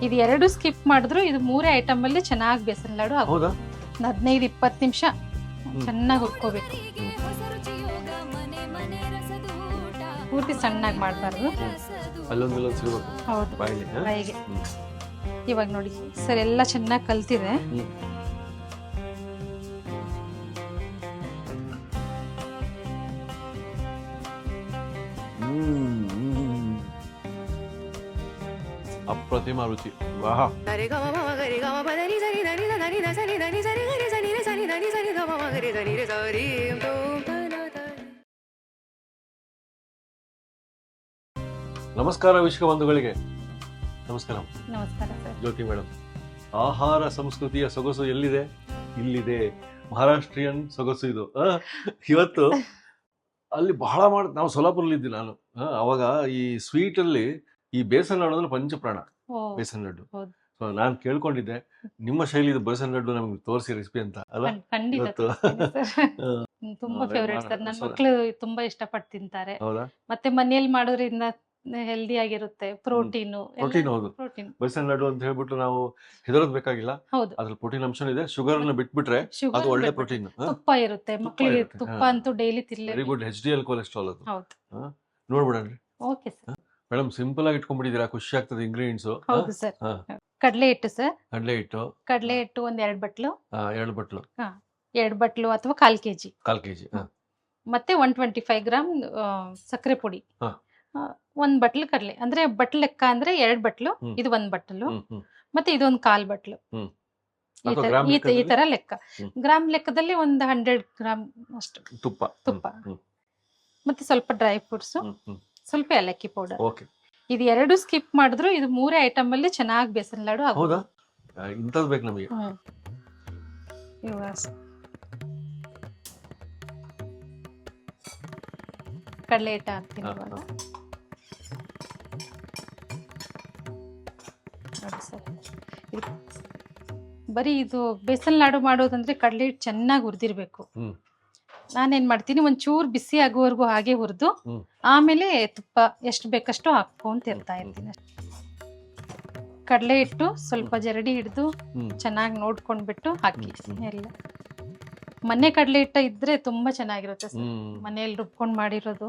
ಇದು ಎರಡು ಸ್ಕಿಪ್ ಮಾಡಿದ್ರು ಇದು ಮೂರೇ ಐಟಮ್ ಅಲ್ಲಿ ಚೆನ್ನಾಗಿ ಬೇಸನ್ ಲಾಡು ಹೌದಾ? 15-20 ನಿಮಿಷ ಚೆನ್ನಾಗಿ ಹುರ್ಕೋಬೇಕು. ಪೂರ್ತಿ ಸಣ್ಣಾಗಿ ಮಾಡಬಾರ್ದು. ಅಲ್ಲೊಂದು ಸಿಗಬೇಕು. ಹೌದು, ಬಾಯಿಗೆ. ಬಾಯಿಗೆ. ಇವಾಗ ನೋಡಿ ಸರ್ ಎಲ್ಲ ಚೆನ್ನಾಗಿ ಕಲ್ತಿದೆ. ಅಪ್ರತಿಮ ರುಚಿ. ವಾಹ. ನಮಸ್ಕಾರ ವೀಕ್ಷಕ ಬಂಧುಗಳಿಗೆ. ನಮಸ್ಕಾರ. ನಮಸ್ಕಾರ ಸರ್. ಜ್ಯೋತಿ ಮೇಡಮ್, ಆಹಾರ ಸಂಸ್ಕೃತಿಯ ಸೊಗಸು ಎಲ್ಲಿದೆ? ಇಲ್ಲಿದೆ. ಮಹಾರಾಷ್ಟ್ರೀಯನ್ ಸೊಗಸು ಇದು. ಇವತ್ತು ಅಲ್ಲಿ ಬಹಳ ನಾವು ಸೊಲಾಪುರಲ್ಲಿದ್ದೆ ನಾನು. ಅವಾಗ ಈ ಸ್ವೀಟ್ ಅಲ್ಲಿ ಈ ಬೇಸನ್ ಲಾಡು ಅಂದ್ರೆ ಪಂಚಪ್ರಾಣ. ಬೇಸನ್ ಲಡ್ಡು. ಸೊ ನಾನು ಕೇಳ್ಕೊಂಡಿದ್ದೆ ನಿಮ್ಮ ಶೈಲಿ ಬೇಸನ್ ಲಡ್ಡು ನಮ್ಗೆ ತೋರಿಸಿ ರೆಸಿಪಿ ಅಂತ ಅಲ್ಲ. ತುಂಬಾ ಫೇವರೇಟ್ ಸರ್. ನನ್ನ ಮಕ್ಕಳು ತುಂಬಾ ಇಷ್ಟಪಟ್ಟು ತಿಂತಾರೆ. ಹೌದಾ? ಮತ್ತೆ ಮನೆಯಲ್ಲಿ ಮಾಡೋದ್ರಿಂದ ಹೆಲ್ದಿ ಆಗಿರುತ್ತೆ. ಪ್ರೋಟೀನ್. ಹೌದು. ಬೇಸನ್ ಲಡ್ಡು ಅಂತ ಹೇಳ್ಬಿಟ್ಟು ನಾವು ಹೆದರೋದ್ ಬೇಕಾಗಿಲ್ಲ. ಅದ್ರಲ್ಲಿ ಪ್ರೋಟೀನ್ ಅಂಶ ಇದೆ. ಶುಗರ್ ನ ಬಿಟ್ಬಿಟ್ರೆ ಅದು ಒಳ್ಳೆ ಪ್ರೋಟೀನ್. ತುಪ್ಪ ಇರುತ್ತೆ. ಮಕ್ಕಳಿಗೆ ತುಪ್ಪ ಅಂತೂ ಡೈಲಿ ತಿನ್ನಲೇ. Very good. HDL ಕೊಲೆಸ್ಟ್ರಾಲ್ ಅದು. ನೋಡ್ಬಿಡನ್ರಿ. Okay sir. ಮೇಡಮ್ ಸಿಂಪಲ್ ಆಗಿ ಇಟ್ಕೊಂಡ್ಬಿಟ್ಟಿದ್ದೀರಾ, ಖುಷಿ ಆಗ್ತದೆ ಇಂಗ್ರೀಡಿಯೆಂಟ್ಸ್. ಹೌದು ಸರ್. ಕಡಲೆ ಹಿಟ್ಟು ಸರ್. ಕಡಲೆ ಹಿಟ್ಟು ಒಂದ್ 2 ಬಟ್ಲು. 2 ಬಟ್ಲು. 2 ಬಟ್ಲು ಅಥವಾ 1/4 ಕೆಜಿ. 1/4 ಕೆಜಿ. ಮತ್ತೆ 125 ಗ್ರಾಮ್ ಸಕ್ಕರೆ ಪುಡಿ. 1 ಬಟ್ಲು ಕಡಲೆ ಅಂದ್ರೆ ಬಟ್ಲು ಲೆಕ್ಕ ಅಂದ್ರೆ 2 ಬಟ್ಲು. ಇದು 1 ಬಟ್ಲು. ಮತ್ತೆ ಇದೊಂದು 1/4 ಬಟ್ಲು. ಈ ತರ ಲೆಕ್ಕ. ಗ್ರಾಮ್ ಲೆಕ್ಕದಲ್ಲಿ ಒಂದು 100 ಗ್ರಾಮ್ ಅಷ್ಟು ತುಪ್ಪ. ಮತ್ತೆ ಸ್ವಲ್ಪ ಡ್ರೈ ಫ್ರೂಟ್ಸ್, ಸ್ವಲ್ಪ ಏಲಕ್ಕಿ ಪೌಡರ್. ಇದು ಎರಡು ಸ್ಕಿಪ್ ಮಾಡಿದ್ರು ಇದು ಮೂರೇ ಐಟಮ್ ಅಲ್ಲಿ ಚೆನ್ನಾಗಿ ಬೇಸನ್ ಲಾಡು ಆಗೋದು. ಇಂತದ್ದು ಬೇಕು ನಮಗೆ. ಕಡಲೆ ಹಿಟ್ಟು ಹಾಕ್ತೀನಿ ಇವಾಗ. ಬರೀ ಇದು ಬೇಸನ್ ಲಾಡು ಮಾಡೋದಂದ್ರೆ ಕಡಲೆ ಹಿಟ್ಟು ಚೆನ್ನಾಗಿ ಹುರಿದಿರ್ಬೇಕು. ನಾನೇನ್ ಮಾಡ್ತೀನಿ, ಒಂಚೂರು ಬಿಸಿ ಆಗುವವರೆಗೂ ಹಾಗೆ ಹುರಿದು ಆಮೇಲೆ ತುಪ್ಪ ಎಷ್ಟು ಬೇಕಷ್ಟು ಹಾಕೊಂತ ಇರ್ತಾ ಇರ್ತೀನಿ. ಕಡಲೆ ಹಿಟ್ಟು ಸ್ವಲ್ಪ ಜರಡಿ ಹಿಡಿದು ಚೆನ್ನಾಗಿ ನೋಡ್ಕೊಂಡ್ಬಿಟ್ಟು ಹಾಕಿ. ಎಲ್ಲ ಮನೆ ಕಡಲೆ ಹಿಟ್ಟು ಇದ್ರೆ ತುಂಬಾ ಚೆನ್ನಾಗಿರುತ್ತೆ ಸರ್. ಮನೆಯಲ್ಲಿ ರುಬ್ಕೊಂಡ್ ಮಾಡಿರೋದು.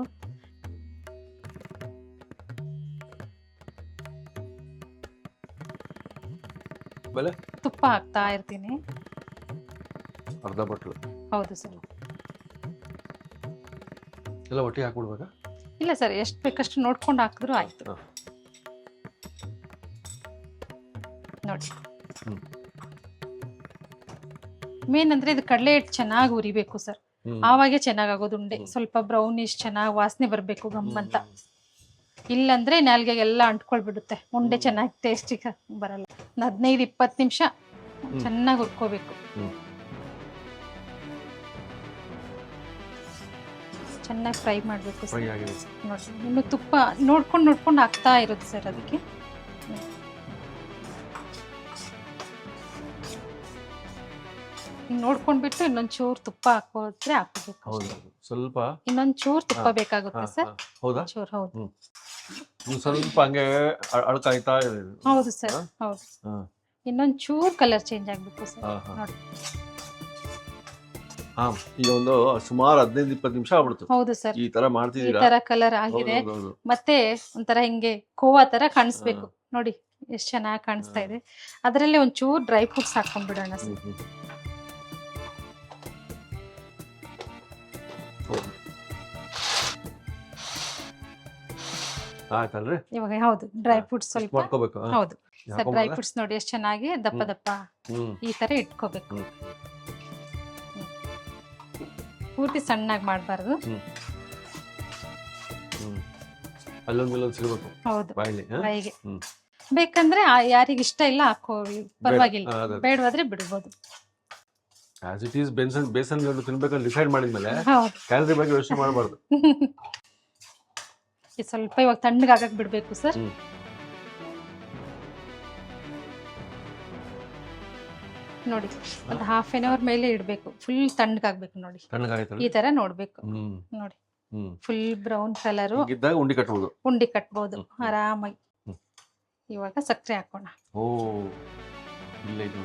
ತುಪ್ಪ ಹಾಕ್ತಾ ಇರ್ತೀನಿ. ಅರ್ಧ ಬಟ್ಲು. ಹೌದು ಸರ್. ಎಲ್ಲ ಒಟ್ಟಿಗೆ ಹಾಕ್ಬಿಡ್ಬೇಕಾ? ಇಲ್ಲ ಸರ್, ಎಷ್ಟು ಬೇಕಷ್ಟು ನೋಡ್ಕೊಂಡು ಹಾಕಿದ್ರು ಆಯ್ತು. ನೋಡಿ, ಮೇನ್ ಅಂದ್ರೆ ಇದು ಕಡಲೆ ಹಿಟ್ಟು ಚೆನ್ನಾಗಿ ಉರಿಬೇಕು ಸರ್. ಆವಾಗೆ ಚೆನ್ನಾಗಾಗೋದು ಉಂಡೆ. ಸ್ವಲ್ಪ ಬ್ರೌನಿಶ್ ಚೆನ್ನಾಗಿ ವಾಸನೆ ಬರ್ಬೇಕು ಗಮ್ಮಂತ. ಇಲ್ಲಂದ್ರೆ ನಾಲ್ಗೆಗೆಲ್ಲ ಅಂಟ್ಕೊಳ್ಬಿಡುತ್ತೆ. ಉಂಡೆ ಚೆನ್ನಾಗಿ ಟೇಸ್ಟಿಗೆ ಬರಲ್ಲ. 15-20 ನಿಮಿಷ ಚೆನ್ನಾಗಿ ಹುರ್ಕೋಬೇಕು. ಚೆನ್ನಾಗಿ ಫ್ರೈ ಮಾಡಬೇಕು ಸರ್. ನೋಡಿ, ಇನ್ನು ತುಪ್ಪ ನೋಡ್ಕೊಂಡು ಹಾಕ್ತಾ ಇರುತ್ತೆ ಸರ್. ಅದಕ್ಕೆ ನೋಡ್ಕೊಂಡ್ಬಿಟ್ಟು ಇನ್ನೊಂಚೂರು ತುಪ್ಪ ಹಾಕೋದ್ರೆ ಹಾಕೋಬೇಕು. ಸ್ವಲ್ಪ ಇನ್ನೊಂಚೂರು ತುಪ್ಪ ಬೇಕಾಗುತ್ತೆ ಸರ್. ಚೂರು. ಹೌದು. ಸ್ವಲ್ಪ ಹಂಗೆ ಅಳ್ಕಾಯ್ತಾ ಇದೆ. ಹೌದು ಸರ್. ಹೌದು. ಇನ್ನೊಂಚೂರು ಕಲರ್ ಚೇಂಜ್ ಆಗ್ಬೇಕು ಸರ್. ನೋಡಿ, ಈಗ ಒಂದು ಸುಮಾರು 15-20 ನಿಮಿಷ ಆಗ್ಬಿಡ್ತು. ಹೌದು ಸರ್. ಈ ತರ ಮಾಡ್ತಿದ್ದೀರಾ? ಈ ತರ ಕಲರ್ ಆಗಿದೆ. ಮತ್ತೆ ಒಂಥರ ಹಿಂಗೆ ಕೋವಾ ತರ ಕಾಣಿಸ್ಬೇಕು. ನೋಡಿ ಎಷ್ಟು ಚೆನ್ನಾಗಿ ಕಾಣಿಸ್ತಾ ಇದೆ. ಅದರಲ್ಲಿ ಒಂಚೂರು ಡ್ರೈ ಫ್ರೂಟ್ಸ್ ಹಾಕೊಂಡ್ಬಿಡೋಣ ಸರ್. ಆಯ್ತಲ್ರಿ? ಇವಾಗ ಹೌದು, ಡ್ರೈ ಫ್ರೂಟ್ಸ್ ಸ್ವಲ್ಪ ಮಾಡ್ಕೋಬೇಕು. ಹೌದು ಸರ್. ಡ್ರೈ ಫ್ರೂಟ್ಸ್ ನೋಡಿ ಎಷ್ಟು ಚೆನ್ನಾಗಿ ದಪ್ಪ ದಪ್ಪ ಈ ತರ ಇಟ್ಕೋಬೇಕು. ಪೂರ್ತಿ ಸಣ್ಣಾಗಿ ಮಾಡಬಾರ್ದು. ಅಲ್ಲೊಂದು ಸಿಗಬೇಕು. ಹೌದು, ಬಾಯಿಗೆ. ಬೇಕಂದ್ರೆ ಯಾರಿಗೆ ಇಷ್ಟ ಇಲ್ಲ ಹಾಕೋವಿ, ಪರವಾಗಿಲ್ಲ. ಬೇಡವಾದ್ರೆ ಬಿಡ್ಬೋದು. As it is besan laddu ತಿನ್ಬೇಕಂತ ಡಿಸೈಡ್ ಮಾಡಿದ್ಮೇಲೆ ಕ್ಯಾಲರಿ ಬಗ್ಗೆ ಯೋಚನೆ ಮಾಡಬಾರ್ದು. ಸ್ವಲ್ಪ ಇವಾಗ ತಣ್ಣಗಾಗಕ್ ಬಿಡ್ಬೇಕು ಸರ್. ನೋಡಿ, ಒಂದು ಹಾಫ್ ಎನ್ ಅವರ್ ಮೇಲೆ ಇಡಬೇಕು. ಫುಲ್ ತಣ್ಣಗಾಗ್ಬೇಕು. ನೋಡಿ, ಈ ತರ ನೋಡ್ಬೇಕು. ನೋಡಿ, ಫುಲ್ ಬ್ರೌನ್ ಕಲರ್ ಉಂಡಿ ಕಟ್ಬೋದು. ಆರಾಮಾಗಿ. ಇವಾಗ ಸಕ್ಕರೆ ಹಾಕೋಣ. ಓ ಇಲ್ಲ ಇದು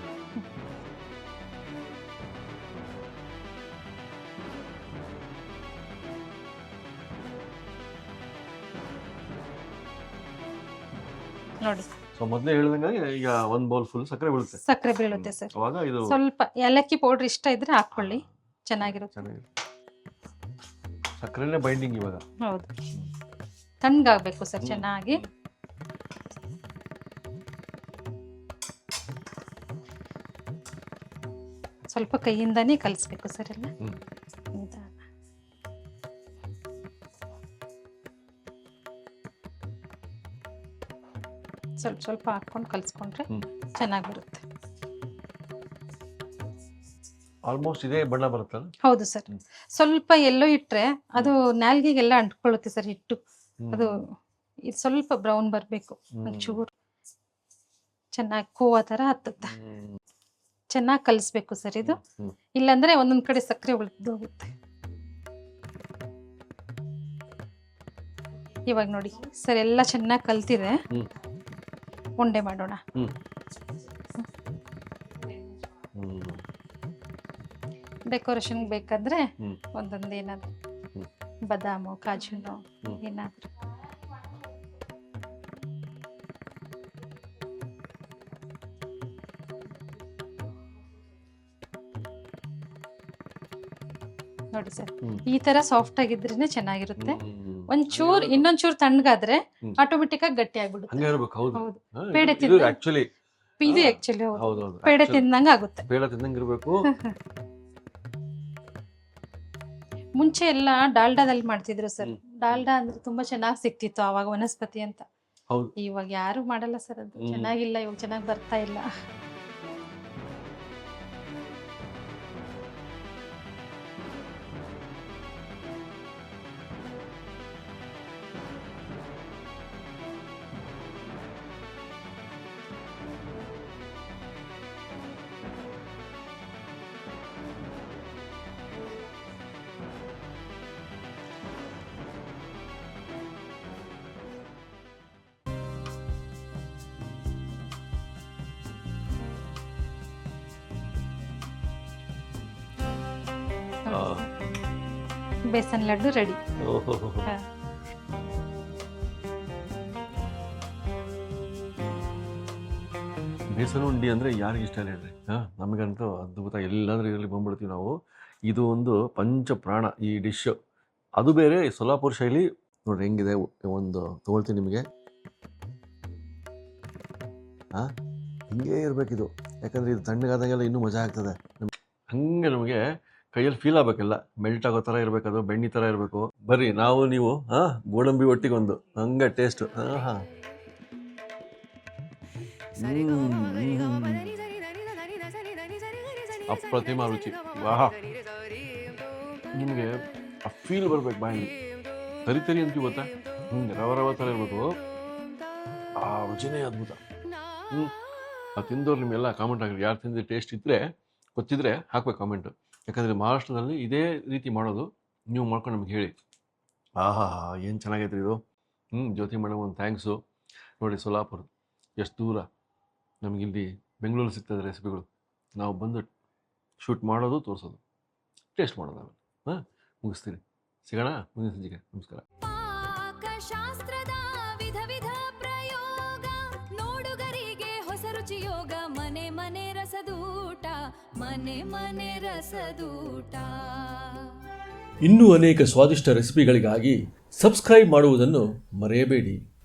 ನೋಡಿ, ಸೊ ಮೊದಲೇ ಹೇಳ್ದಂಗೆ ಈಗ ಒಂದು ಬೌಲ್ ಫುಲ್ ಸಕ್ಕರೆ ಬೀಳುತ್ತೆ. ಸಕ್ಕರೆ ಬೀಳುತ್ತೆ ಸರ್. ಅವಾಗ ಇದು ಸ್ವಲ್ಪ ಏಲಕ್ಕಿ ಪೌಡರ್ ಇಷ್ಟ ಇದ್ರೆ ಹಾಕೊಳ್ಳಿ, ಚೆನ್ನಾಗಿರುತ್ತೆ. ಚೆನ್ನಾಗಿದೆ. ಸಕ್ಕರೆನೇ ಬೈಂಡಿಂಗ್ ಇವಾಗ. ಹೌದು, ತಣ್ಣಗಾಗಬೇಕು ಸರ್ ಚೆನ್ನಾಗಿ. ಸ್ವಲ್ಪ ಕೈಯಿಂದಾನೇ ಕಲಿಸ್ಬೇಕು ಸರ್ ಎಲ್ಲ. ಸ್ವಲ್ಪ ಸ್ವಲ್ಪ ಹಾಕೊಂಡು ಕಲಿಸ್ಕೊಂಡ್ರೆ ಚೆನ್ನಾಗಿ ಬರುತ್ತೆ. ಆಲ್ಮೋಸ್ಟ್ ಇದೇ ಬಣ್ಣ ಬರುತ್ತಲ್ಲ. ಹೌದು ಸರ್. ಸ್ವಲ್ಪ ಎಲ್ಲೋ ಇಟ್ರೆ ಅದು ನಾಲ್ಗೆಗೆಲ್ಲ ಅಂಟ್ಕೊಳ್ಳುತ್ತೆ ಸರ್ ಹಿಟ್ಟು. ಅದು ಇದು ಸ್ವಲ್ಪ ಬ್ರೌನ್ ಬರಬೇಕು, ಒಂಚೂರು ಚೆನ್ನಾಗಿ ಕೋವಾ ತರ ಹತ್ತುತ್ತೆ. ಚೆನ್ನಾಗಿ ಕಲಿಸ್ಬೇಕು ಸರ್ ಇದು, ಇಲ್ಲಾಂದ್ರೆ ಒಂದೊಂದ್ ಕಡೆ ಸಕ್ಕರೆ ಉಳಿದೋಗುತ್ತೆ. ಇವಾಗ ನೋಡಿ ಸರ್ ಎಲ್ಲ ಚೆನ್ನಾಗಿ ಕಲ್ತಿದೆ. ಉಂಡೆ ಮಾಡೋಣ. ಡೆಕೋರೇಷನ್ ಬೇಕಂದ್ರೆ ಒಂದೊಂದು ಏನಾದ್ರು ಬಾದಾಮು ಕಾಜುನೋ ಏನಾದ್ರು. ನೋಡಿ ಸರ್, ಈ ತರ ಸಾಫ್ಟ್ ಆಗಿದ್ರೇನೆ ಚೆನ್ನಾಗಿರುತ್ತೆ. ಒಂಚೂರ್ ಇನ್ನೊಂಚೂರ್ ತಣ್ಣಗಾದ್ರೆ ಆಟೋಮೆಟಿಕ್ ಆಗಿ ಗಟ್ಟಿ ಆಗ್ಬಿಡುತ್ತೆ. ಹೌದು, ಪೇಡೆ ತಿಂದ ಆಕ್ಚುಲಿ ಇದು ಆಕ್ಚುಲಿ ಹೌದು, ಪೇಡೆ ತಿಂದಂಗ ಆಗುತ್ತೆ. ಪೇಡೆ ತಿಂದಂಗ ಇರಬೇಕು. ಮುಂಚೆ ಎಲ್ಲ ಡಾಲ್ಡಾದಲ್ಲಿ ಮಾಡ್ತಿದ್ರು ಸರ್. ಡಾಲ್ಡಾ ಅಂದ್ರೆ ತುಂಬಾ ಚೆನ್ನಾಗಿ ಸಿಕ್ತಿತ್ತು ಆವಾಗ, ವನಸ್ಪತಿ ಅಂತ. ಇವಾಗ ಯಾರು ಮಾಡಲ್ಲ ಸರ್, ಅದು ಚೆನ್ನಾಗಿಲ್ಲ, ಇವಾಗ ಚೆನ್ನಾಗಿ ಬರ್ತಾ ಇಲ್ಲ. ಬೇಸನ್ ಲಡ್ಡು ರೆಡಿ. ಬೇಸನ್ ಉಂಡಿ ಅಂದ್ರೆ ಯಾರಿಗೆ ಇಷ್ಟ ಇಲ್ಲ ಹೇಳ್ರಿ. ನಮಗಂತೂ ಅದ್ಭುತ, ಎಲ್ಲಾದ್ರೂ ಇದರಲ್ಲಿ ಬಂದ್ಬಿಡ್ತೀವಿ ನಾವು. ಇದು ಒಂದು ಪಂಚ ಪ್ರಾಣ ಈ ಡಿಶ್. ಅದು ಬೇರೆ ಸೊಲ್ಲಾಪುರ ಶೈಲಿ. ನೋಡ್ರಿ ಹೆಂಗಿದೆ, ಒಂದು ತಗೊಳ್ತೀನಿ ನಿಮಗೆ. ಹಿಂಗೆ ಇರ್ಬೇಕಿದು, ಯಾಕಂದ್ರೆ ಇದು ತಣ್ಣಗಾದಾಗೆಲ್ಲ ಇನ್ನೂ ಮಜಾ ಆಗ್ತದೆ. ಹಂಗೆ ನಮಗೆ ಕೈಯಲ್ಲಿ ಫೀಲ್ ಆಗ್ಬೇಕಲ್ಲ, ಮೆಲ್ಟ್ ಆಗೋ ಥರ ಇರಬೇಕು, ಅದು ಬೆಣ್ಣೆ ಥರ ಇರಬೇಕು. ಬರ್ರಿ ನಾವು ನೀವು ಗೋಡಂಬಿ ಒಟ್ಟಿಗೆ ಒಂದು ಹಂಗೆ ಟೇಸ್ಟ್. ಅಪ್ರತಿಮ ರುಚಿ. ವಾಹ, ನಿಮಗೆ ಆ ಫೀಲ್ ಬರ್ಬೇಕು ಬಾಯಲ್ಲಿ. ತರಿ ಅಂತೀವಿ ಗೊತ್ತಾ, ಹಿಂಗೆ ರವ ಥರ ಇರಬೇಕು. ಆ ರುಚಿನೇ ಅದ್ಭುತ. ಆ ತಿಂದವ್ರು ನಿಮ್ಮೆಲ್ಲ ಕಾಮೆಂಟ್ ಆಗಿರಿ, ಯಾರು ತಿಂದು ಟೇಸ್ಟ್ ಇದ್ದರೆ ಗೊತ್ತಿದ್ರೆ ಹಾಕ್ಬೇಕು ಕಾಮೆಂಟು. ಯಾಕಂದರೆ ಮಹಾರಾಷ್ಟ್ರದಲ್ಲಿ ಇದೇ ರೀತಿ ಮಾಡೋದು, ನೀವು ಮಾಡ್ಕೊಂಡು ನಮ್ಗೆ ಹೇಳಿ. ಆಹಾ, ಏನು ಚೆನ್ನಾಗೈತ್ರಿ ಇದು. ಜ್ಯೋತಿ ಮೇಡಮ್ ಒಂದು ಥ್ಯಾಂಕ್ಸು. ನೋಡಿ ಸೊಲ್ಲಾಪುರ ಎಷ್ಟು ದೂರ, ನಮಗಿಲ್ಲಿ ಬೆಂಗಳೂರು ಸಿಗ್ತದೆ ರೆಸಿಪಿಗಳು. ನಾವು ಬಂದು ಶೂಟ್ ಮಾಡೋದು, ತೋರಿಸೋದು, ಟೇಸ್ಟ್ ಮಾಡೋದು. ಆಮೇಲೆ ಮುಗಿಸ್ತೀನಿ. ಸಿಗೋಣ ಮುಂದಿನ ಸಂಜೆಗೆ. ನಮಸ್ಕಾರ. ಇನ್ನೂ ಅನೇಕ ಸ್ವಾದಿಷ್ಟ ರೆಸಿಪಿಗಳಿಗಾಗಿ ಸಬ್ಸ್ಕ್ರೈಬ್ ಮಾಡುವುದನ್ನು ಮರೆಯಬೇಡಿ.